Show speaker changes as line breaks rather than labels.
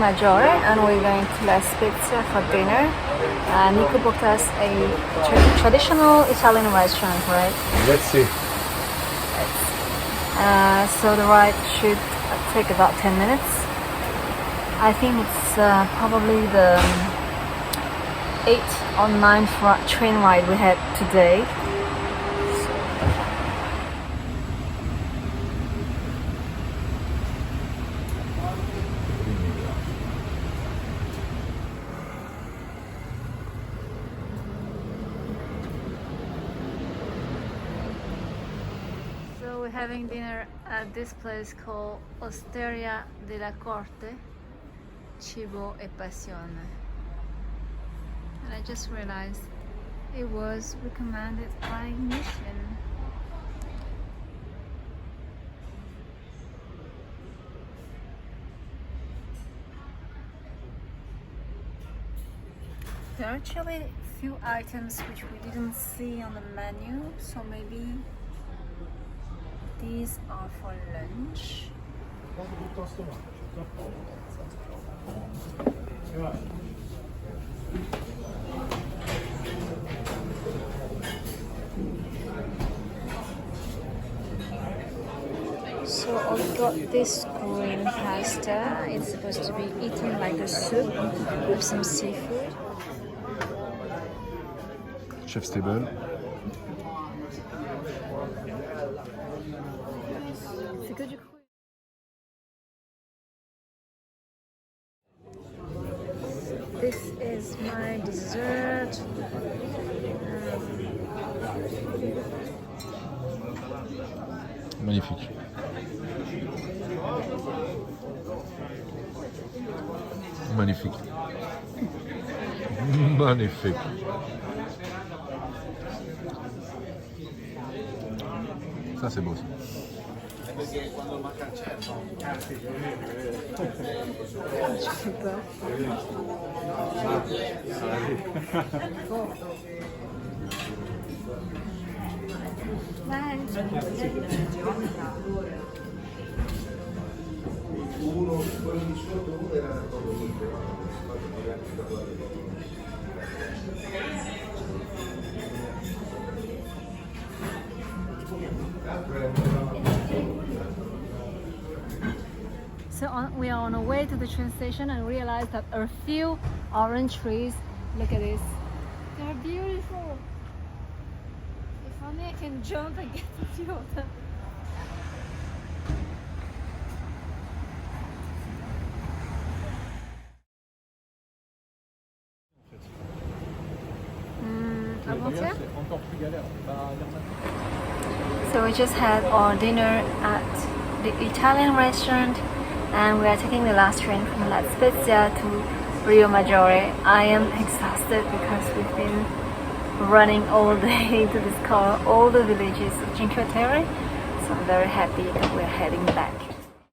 Riomaggiore and we're going to La Spezia for dinner. Nico booked us a traditional Italian restaurant, right?
Let's see.
So the ride should take about 10 minutes. I think it's probably the 8 or 9 train ride we had today. So we're having dinner at this place called Osteria della Corte, Cibo e Passione. And I just realized it was recommended by Michelin. There are actually a few items which we didn't see on the menu, so maybe these are for lunch. So I've got this green pasta. It's supposed to be eaten like a soup with some seafood.
Chef's table.
C'est que du cru. This is my dessert.
Magnifique. Magnifique. Magnifique. Ça c'est beau ça.
Je sais pas. Bon. Bye. So we are on our way to the train station and realize that there are a few orange trees. Look at this. They're beautiful. If only I can jump and get a few of them. So we just had our dinner at the Italian restaurant and we are taking the last train from La Spezia to Riomaggiore. I am exhausted because we've been running all day to discover all the villages of Cinque Terre, so I'm very happy that we're heading back.